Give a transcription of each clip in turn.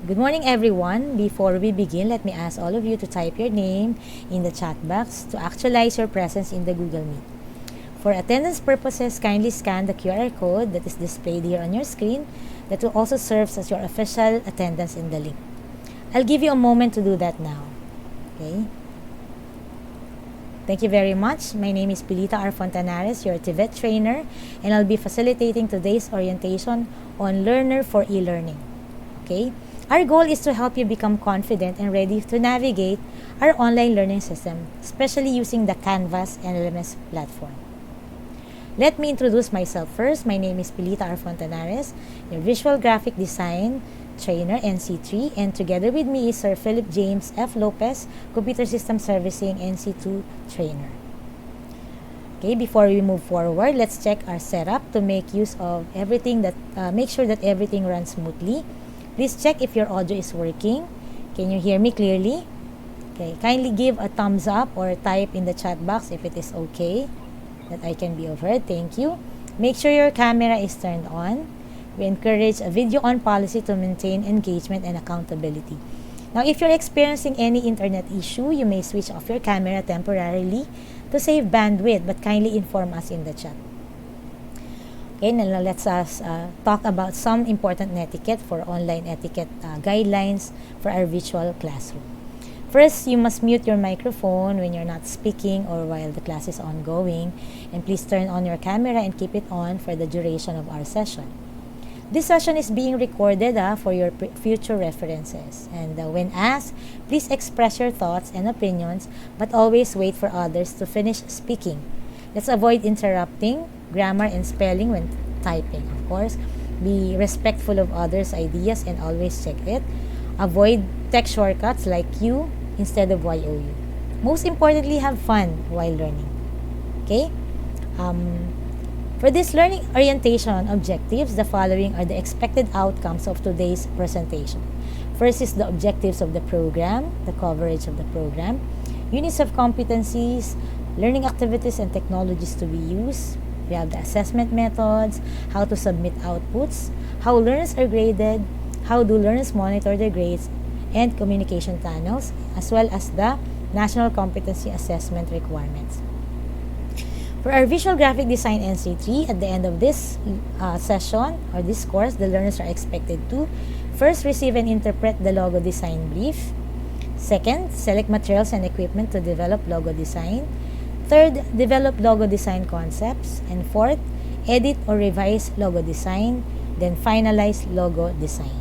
Good morning, everyone. Before we begin, let me ask all of you to type your name in the chat box to actualize your presence in the Google Meet. For attendance purposes, kindly scan the QR code that is displayed here on your screen that will also serve as your official attendance in the link. I'll give you a moment to do that now. Okay? Thank you very much. My name is Pilta Fontanares, your Tibet trainer, and I'll be facilitating today's orientation on Learner for e-learning. Okay? Our goal is to help you become confident and ready to navigate our online learning system, especially using the Canvas and LMS platform. Let me introduce myself first. My name is Pilta Fontanares, your visual graphic design trainer NC3, and together with me is Sir Philip James F. Lopez, computer system servicing NC2 trainer. Okay, before we move forward, let's check our setup to make use of everything make sure that everything runs smoothly. Please check if your audio is working. Can you hear me clearly? Okay, kindly give a thumbs up or type in the chat box if it is okay, that I can be heard. Thank you. Make sure your camera is turned on. We encourage a video on policy to maintain engagement and accountability. Now, if you're experiencing any internet issue, you may switch off your camera temporarily to save bandwidth, but kindly inform us in the chat. Okay, now let's talk about some important etiquette for online etiquette guidelines for our virtual classroom. First, you must mute your microphone when you're not speaking or while the class is ongoing, and please turn on your camera and keep it on for the duration of our session. This session is being recorded for your future references, and when asked, please express your thoughts and opinions, but always wait for others to finish speaking. Let's avoid interrupting grammar and spelling when typing. Of course, be respectful of others' ideas and always check it. Avoid text shortcuts like Q instead of YOU. Most importantly, have fun while learning. Okay? For this learning orientation objectives, the following are the expected outcomes of today's presentation. First is the objectives of the program, the coverage of the program, units of competencies, learning activities and technologies to be used. We have the assessment methods, how to submit outputs, how learners are graded, how do learners monitor their grades, and communication channels, as well as the national competency assessment requirements. For our visual graphic design NC3, at the end of this session or this course, the learners are expected to first receive and interpret the logo design brief. Second, select materials and equipment to develop logo design. Third, develop logo design concepts. And fourth, edit or revise logo design. Then finalize logo design.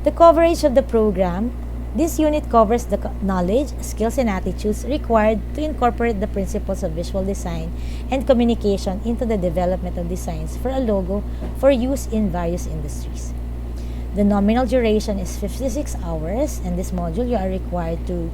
The coverage of the program. This unit covers the knowledge, skills, and attitudes required to incorporate the principles of visual design and communication into the development of designs for a logo for use in various industries. The nominal duration is 56 hours, and this module you are required to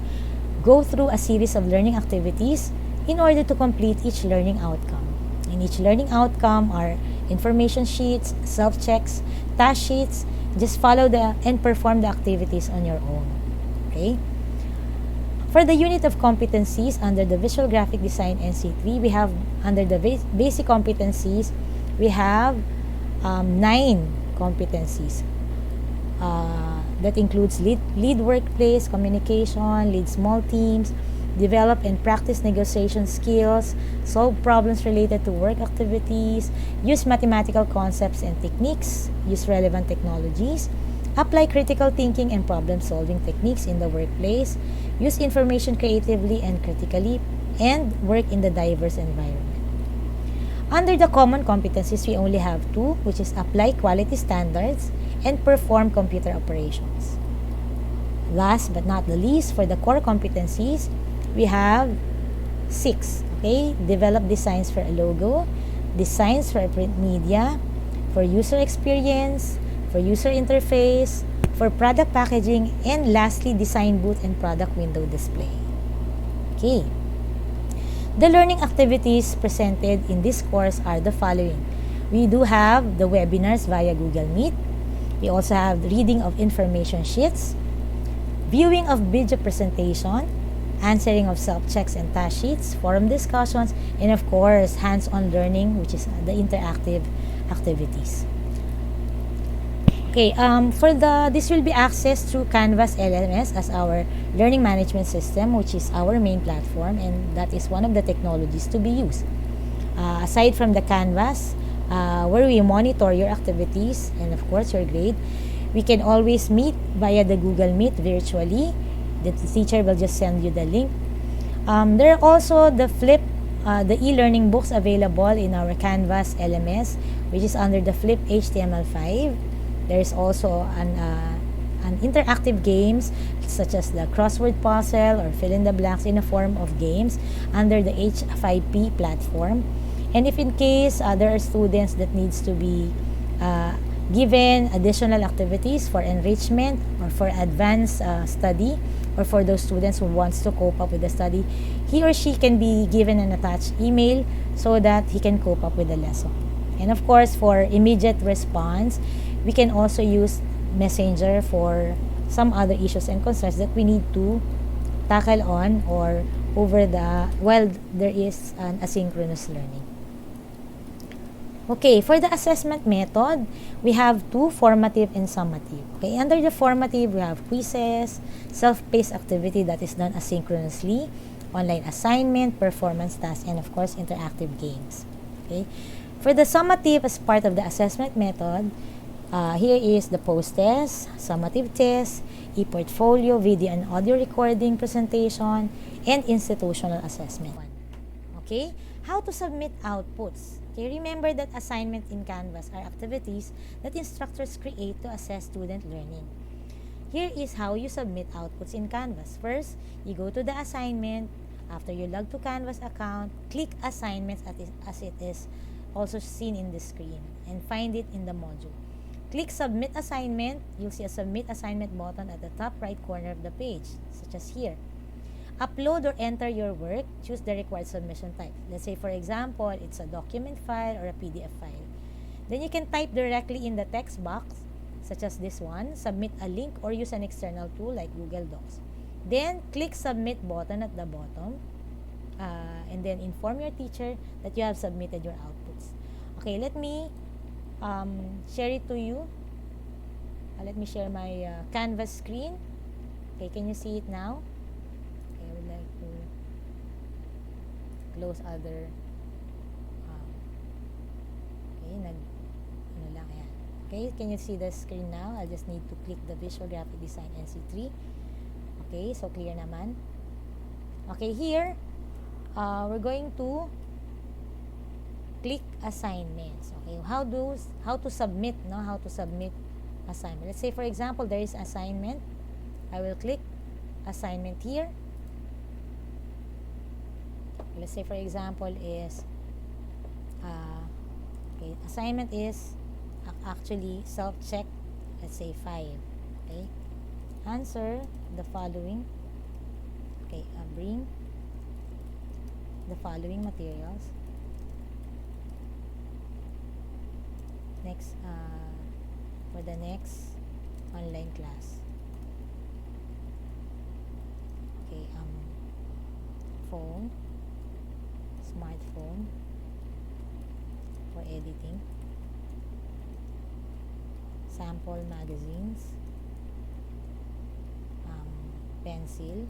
go through a series of learning activities in order to complete each learning outcome. In each learning outcome are information sheets, self-checks, task sheets. Just follow and perform the activities on your own. Okay? For the unit of competencies under the Visual Graphic Design NC3, we have under the basic competencies, we have 9 competencies. That includes lead workplace, communication, lead small teams, develop and practice negotiation skills, solve problems related to work activities, use mathematical concepts and techniques, use relevant technologies, apply critical thinking and problem-solving techniques in the workplace, use information creatively and critically, and work in the diverse environment. Under the common competencies, we only have 2, which is apply quality standards and perform computer operations. Last but not the least, for the core competencies, we have 6. Okay, develop designs for a logo, designs for a print media, for user experience, for user interface, for product packaging, and lastly, design booth and product window display. Okay. The learning activities presented in this course are the following. We do have the webinars via Google Meet. We also have the reading of information sheets, viewing of video presentation, answering of self-checks and task sheets, forum discussions, and of course, hands-on learning, which is the interactive activities. Okay, this will be accessed through Canvas LMS as our learning management system, which is our main platform, and that is one of the technologies to be used. Aside from the Canvas, where we monitor your activities and of course your grade, we can always meet via the Google Meet virtually. The teacher will just send you the link. There are also the the e-learning books available in our Canvas LMS, which is under the Flip HTML5. There is also an interactive games such as the crossword puzzle or fill in the blanks in a form of games under the H5P platform. And if in case there are students that needs to be given additional activities for enrichment or for advanced study, or for those students who wants to cope up with the study, he or she can be given an attached email so that he can cope up with the lesson. And of course, for immediate response, we can also use Messenger for some other issues and concerns that we need to tackle on or while there is an asynchronous learning. Okay, for the assessment method, we have two, formative and summative. Okay, under the formative, we have quizzes, self-paced activity that is done asynchronously, online assignment, performance tasks, and of course, interactive games. Okay, for the summative as part of the assessment method, here is the post-test, summative test, e-portfolio, video and audio recording presentation, and institutional assessment. Okay, how to submit outputs. Okay, remember that assignment in Canvas are activities that instructors create to assess student learning. Here is how you submit outputs in Canvas. First, you go to the assignment. After you log to Canvas account, click assignments as it is also seen in the screen and find it in the module. Click submit assignment. You'll see a submit assignment button at the top right corner of the page, such as here. Upload or enter your work, choose the required submission type. Let's say, for example, it's a document file or a PDF file. Then you can type directly in the text box, such as this one, submit a link or use an external tool like Google Docs. Then, click submit button at the bottom, and then inform your teacher that you have submitted your outputs. Okay, let me share it to you. Let me share my Canvas screen. Okay, can you see it now? I would like to close other okay, can you see the screen now? I'll just need to click the Visual Graphic Design NC3. Okay, so clear naman. Okay, here we're going to click assignments. Okay, how to submit, how to submit assignment. Let's say, for example, there is assignment. I will click assignment here. Let's say, for example, is assignment is actually self-check. Let's say 5. Okay, answer the following. Okay, bring the following materials. Next, for the next online class. Okay, phone, smartphone for editing, sample magazines, pencil,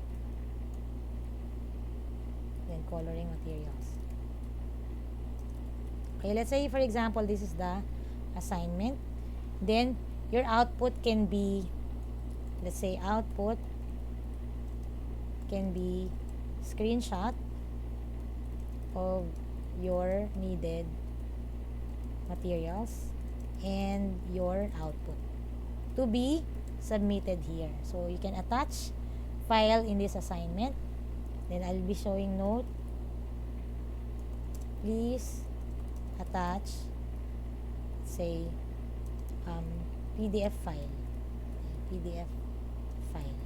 then coloring materials. Okay, let's say, for example, this is the assignment. Then your output can be, let's say, output can be screenshot of your needed materials and your output to be submitted here. So you can attach file in this assignment. Then I'll be showing note. Please attach, say, PDF file. PDF file.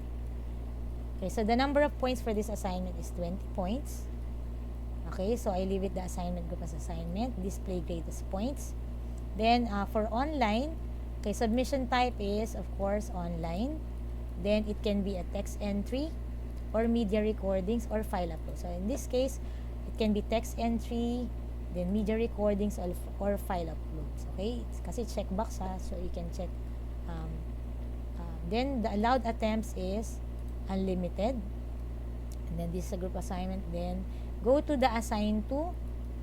Okay, so the number of points for this assignment is 20 points. Okay, so I leave it the assignment group as assignment. Display grade as points. Then for online, okay, submission type is, of course, online. Then it can be a text entry or media recordings or file upload. So in this case, it can be text entry, then media recordings or file uploads. Okay, kasi checkbox ha, so you can check Um, then the allowed attempts is unlimited. And then this is a group assignment. Then go to the assign to.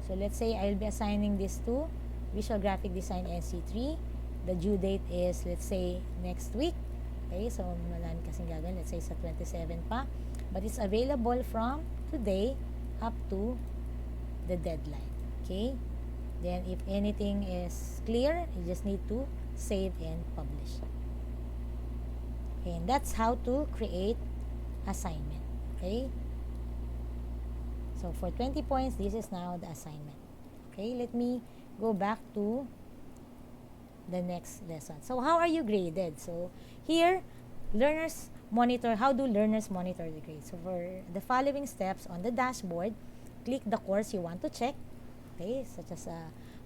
So let's say I'll be assigning this to Visual Graphic Design NC3. The due date is, let's say, next week. Okay, so malan kasing gagawin. Let's say sa 27 pa. But it's available from today up to the deadline. Okay? Then if anything is clear, you just need to save and publish. Okay, and that's how to create assignment. Okay? So for 20 points, this is now the assignment. Okay, let me go back to the next lesson. So how are you graded? So here, learners monitor. How do learners monitor the grade? So for the following steps on the dashboard, click the course you want to check. Okay, such as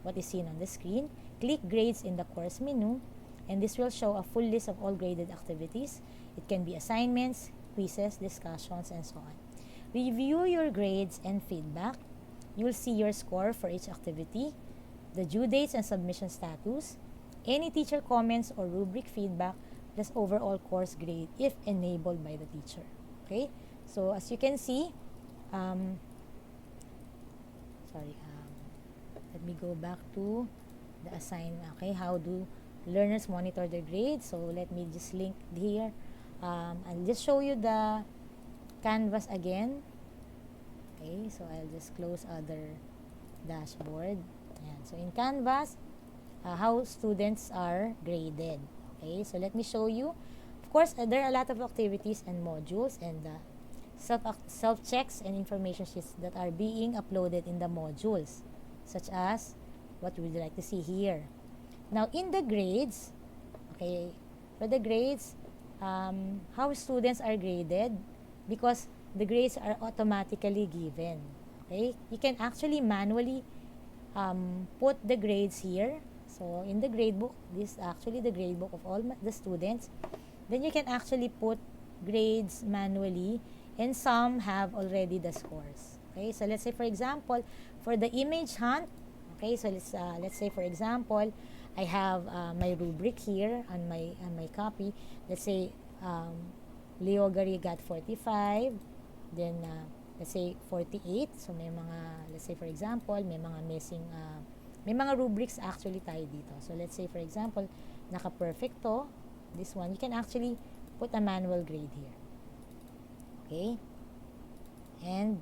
what is seen on the screen. Click grades in the course menu, and this will show a full list of all graded activities. It can be assignments, quizzes, discussions, and so on. Review your grades and feedback. You'll see your score for each activity, the due dates and submission status, any teacher comments or rubric feedback, plus overall course grade if enabled by the teacher. Okay, so as you can see, let me go back to the assignment. Okay, how do learners monitor their grades? So let me just link here. I'll just show you the canvas again. Okay, so I'll just close other dashboard. Ayan. So in Canvas, how students are graded. Okay, so let me show you. Of course, there are a lot of activities and modules and self-checks and information sheets that are being uploaded in the modules, such as what would you like to see here. Now, in the grades, okay, for the grades, how students are graded, because the grades are automatically given. Okay, you can actually manually put the grades here. So in the gradebook, this is actually the gradebook of all the students. Then you can actually put grades manually, and some have already the scores. Okay, so let's say for example, for the image hunt, okay, so let's say for example, I have my rubric here on my copy. Let's say Leo Gary got 45, then let's say 48. So may mga, let's say for example, may mga missing, may mga rubrics actually tayo dito. So let's say for example, naka-perfect to, this one, you can actually put a manual grade here. Okay? And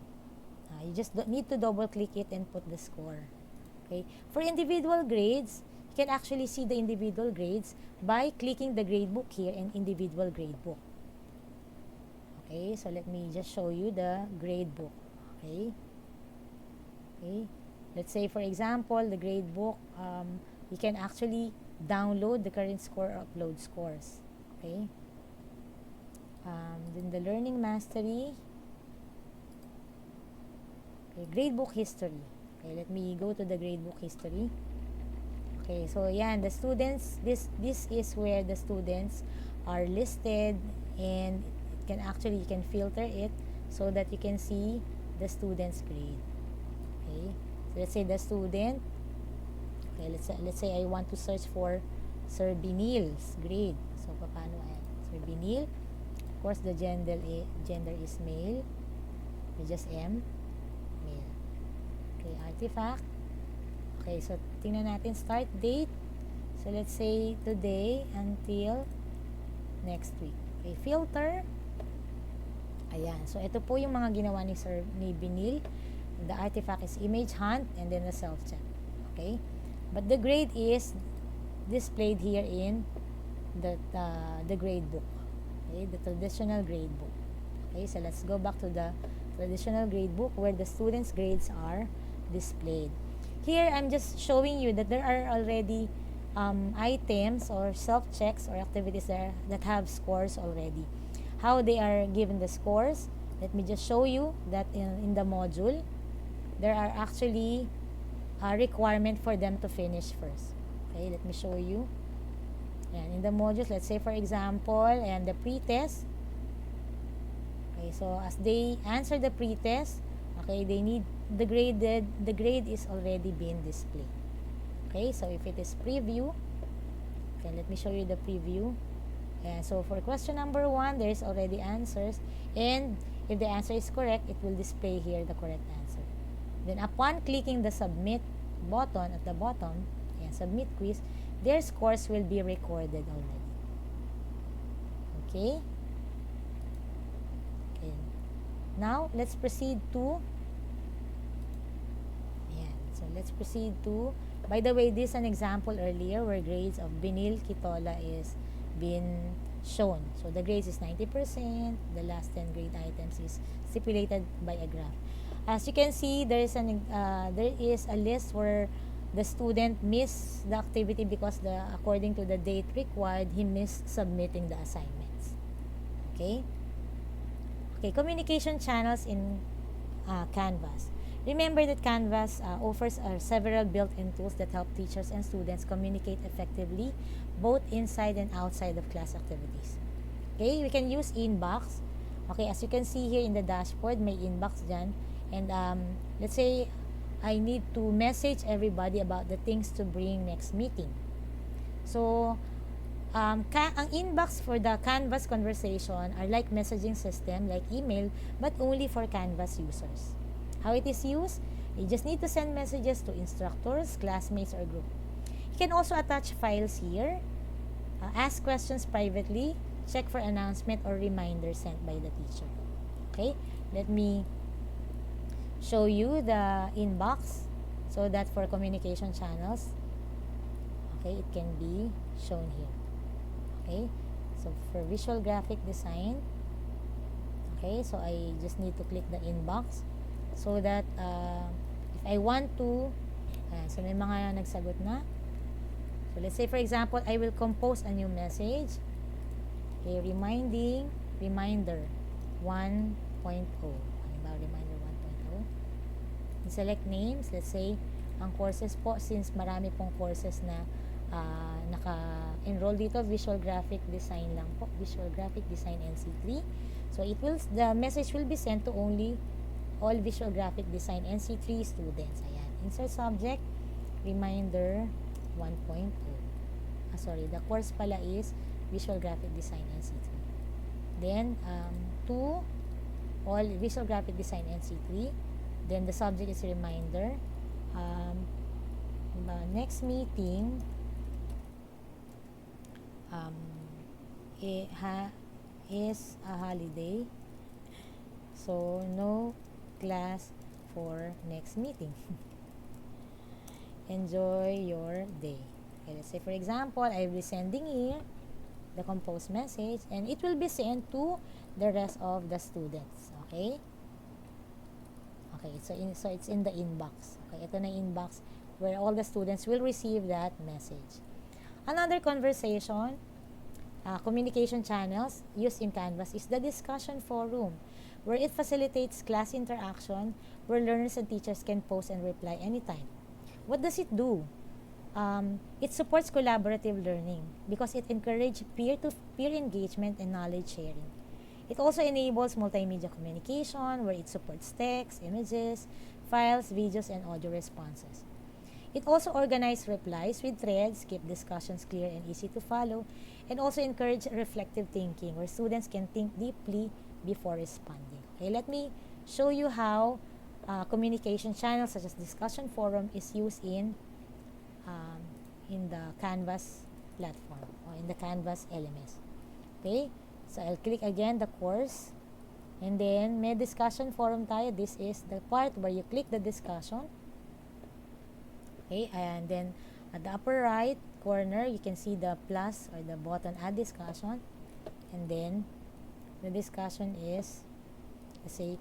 you just need to double click it and put the score. Okay? For individual grades, you can actually see the individual grades by clicking the gradebook here and individual gradebook. Okay, so let me just show you the gradebook. Okay. Okay. Let's say for example, the gradebook, you can actually download the current score or upload scores. Okay. Then the learning mastery. Okay, gradebook history. Okay, let me go to the gradebook history. Okay, so yan, the students, this is where the students are listed, and you can filter it so that you can see the student's grade. Okay, so let's say the student, okay, let's say I want to search for Sir Binil's grade. So paano ayan? Sir Binil, of course the gender is male, we just M, male. Okay, artifact. Okay, so tingnan natin start date. So let's say today until next week. Okay, filter. Ayan. So ito po yung mga ginawa ni Sir Binil. The artifact is image hunt and then the self-check. Okay? But the grade is displayed here in the grade book. Okay? The traditional grade book. Okay? So let's go back to the traditional grade book where the students' grades are displayed. Here, I'm just showing you that there are already items or self-checks or activities there that have scores already. How they are given the scores, let me just show you that in the module, there are actually a requirement for them to finish first. Okay, let me show you. And in the modules, let's say for example, and the pre-test. Okay, so as they answer the pre-test, okay, they need the grade is already being displayed. Okay, so if it is preview, Okay, let me show you the preview. And so for question number 1, there is already answers. And if the answer is correct, it will display here the correct answer. Then upon clicking the submit button at the bottom, and submit quiz, their scores will be recorded already. Okay? Okay. Now, let's proceed to so let's proceed to, by the way, this is an example earlier where grades of Binil Kitola is been shown. So the grades is 90%, the last 10 grade items is stipulated by a graph. As you can see, there is a list where the student missed the activity because according to the date required, he missed submitting the assignments. Okay? Okay, communication channels in Canvas. Remember that Canvas offers several built-in tools that help teachers and students communicate effectively both inside and outside of class activities. Okay, we can use inbox. Okay, as you can see here in the dashboard, may inbox dyan. And let's say I need to message everybody about the things to bring next meeting. So, ang inbox for the Canvas conversation are like messaging system, like email, but only for Canvas users. How it is used? You just need to send messages to instructors, classmates, or group. You can also attach files here, ask questions privately, check for announcement or reminder sent by the teacher. Okay, let me show you the inbox so that for communication channels, okay, it can be shown here. Okay, so for visual graphic design, okay, so I just need to click the inbox so that if I want to, so may mga nagsagot na. So let's say for example, I will compose a new message. Okay, reminder 1.0. Halimbawa, reminder 1.0. Select names. Let's say, ang courses po, since marami pong courses na naka-enroll dito, visual graphic design lang po. Visual graphic design NC3. So the message will be sent to only all visual graphic design NC3 students. Ayan. Insert subject, reminder 1.0. Sorry, the course pala is visual graphic design NC3. Then, to all visual graphic design NC3. Then, the subject is reminder. Next meeting is a holiday. So, no class for next meeting. Enjoy your day. Okay, let's say for example, I will be sending here the composed message and it will be sent to the rest of the students. Okay? Okay, so it's in the inbox. Okay, ito na inbox where all the students will receive that message. Another conversation, communication channels used in Canvas is the discussion forum, where it facilitates class interaction, where learners and teachers can post and reply anytime. What does it do? It supports collaborative learning because it encourages peer-to-peer engagement and knowledge sharing. It also enables multimedia communication, where it supports text, images, files, videos, and audio responses. It also organizes replies with threads, keep discussions clear and easy to follow, and also encourage reflective thinking, where students can think deeply before responding. Okay, let me show you how communication channels such as discussion forum is used in the Canvas platform or in the Canvas LMS. Okay, so I'll click again the course, and then may discussion forum tayo. This is the part where you click the discussion. Okay, and then at the upper right corner, you can see the plus or the button add discussion, and then the discussion is, let's say,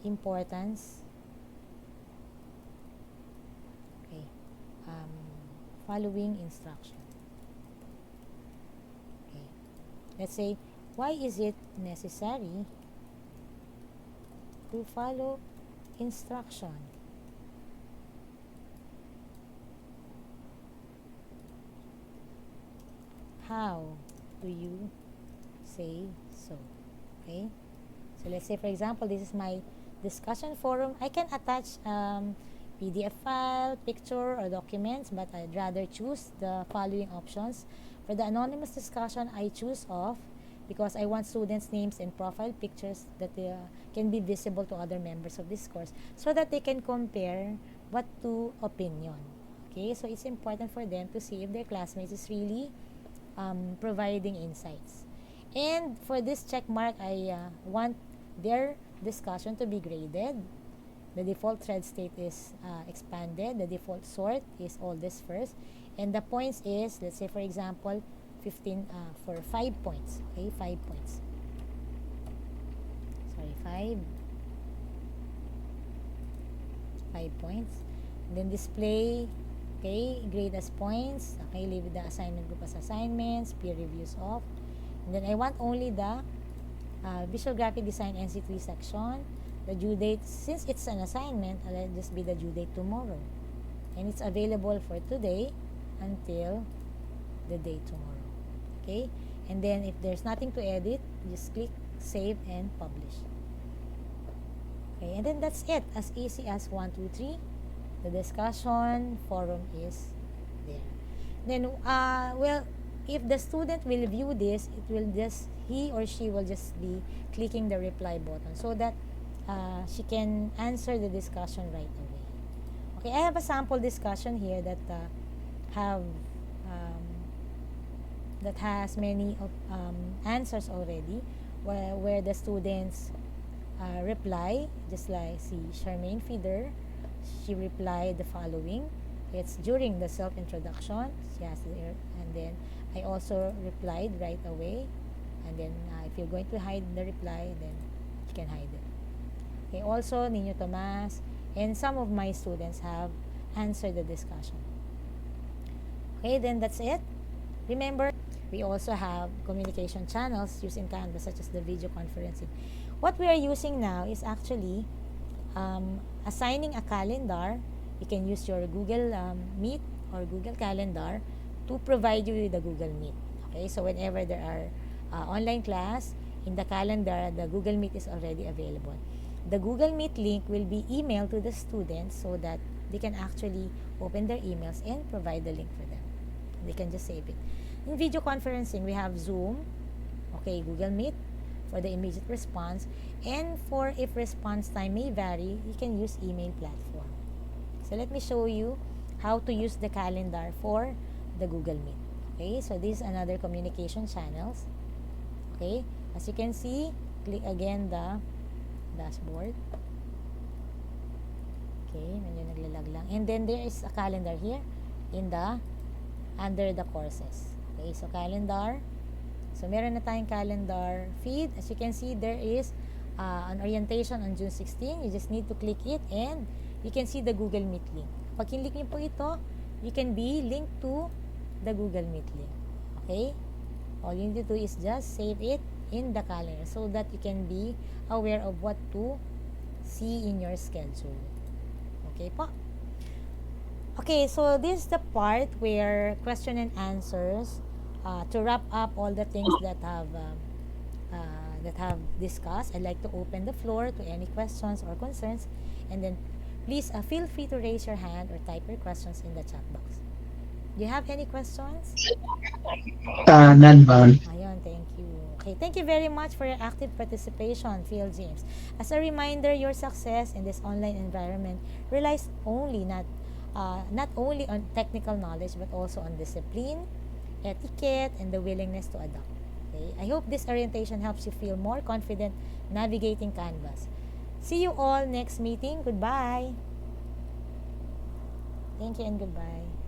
importance. Okay, following instruction. Okay, let's say, why is it necessary to follow instruction? How do you say so? Okay, so let's say for example, this is my discussion forum. I can attach PDF file, picture, or documents, but I'd rather choose the following options, For the anonymous discussion, I choose off because I want students' names and profile pictures that can be visible to other members of this course so that they can compare what to opinion. Okay, so it's important for them to see if their classmates is really providing insights. And for this check mark, I want their discussion to be graded. The default thread state is expanded. The default sort is all this first. And the points is, let's say for example, 15 for 5 points. Okay, 5 points. Sorry, 5 points. And then display, okay, grade as points. Okay, leave the assignment group as assignments, peer reviews off. And then I want only the visual graphic design NC3 section. The due date, since it's an assignment, I'll just be the due date tomorrow. And it's available for today until the day tomorrow. Okay? And then if there's nothing to edit, just click save and publish. Okay, and then that's it. As easy as 1, 2, 3. The discussion forum is there. Then, well, if the student will view this, it will just, he or she will just be clicking the reply button so that she can answer the discussion right away. Okay, I have a sample discussion here that that has many answers already, where the students reply, just like see Charmaine Feeder. She replied the following. It's during the self-introduction. She has there, and then I also replied right away. And then if you're going to hide the reply, then you can hide it. Okay, also Nino Tomas and some of my students have answered the discussion. Okay, then that's it. Remember, we also have communication channels used in Canva, such as the video conferencing. What we are using now is actually assigning a calendar. You can use your Google Meet or Google Calendar to provide you with the Google Meet. Okay, so whenever there are online class, in the calendar, the Google Meet is already available. The Google Meet link will be emailed to the students so that they can actually open their emails and provide the link for them. They can just save it. In video conferencing, we have Zoom, okay, Google Meet for the immediate response, and for if response time may vary, you can use email platform. So let me show you how to use the calendar for the Google Meet. Okay, so this is another communication channels. Okay, as you can see, click again the dashboard. Okay, medyo naglalag lang. And then there is a calendar here in the under the courses. Okay, so calendar. So meron na tayong calendar feed. As you can see, there is an orientation on June 16. You just need to click it and you can see the Google Meet link. Pag kinlik niyo po ito, you can be linked to the Google Meet link. Okay? All you need to do is just save it in the calendar so that you can be aware of what to see in your schedule. Okay po? Okay, so this is the part where question and answers to wrap up all the things that have discussed. I'd like to open the floor to any questions or concerns, and then please feel free to raise your hand or type your questions in the chat box. Do you have any questions? None, ma'am. Ayun, thank you. Okay, thank you very much for your active participation, Phil James. As a reminder, your success in this online environment relies not only on technical knowledge but also on discipline, etiquette, and the willingness to adapt. Okay? I hope this orientation helps you feel more confident navigating Canvas. See you all next meeting. Goodbye. Thank you and goodbye.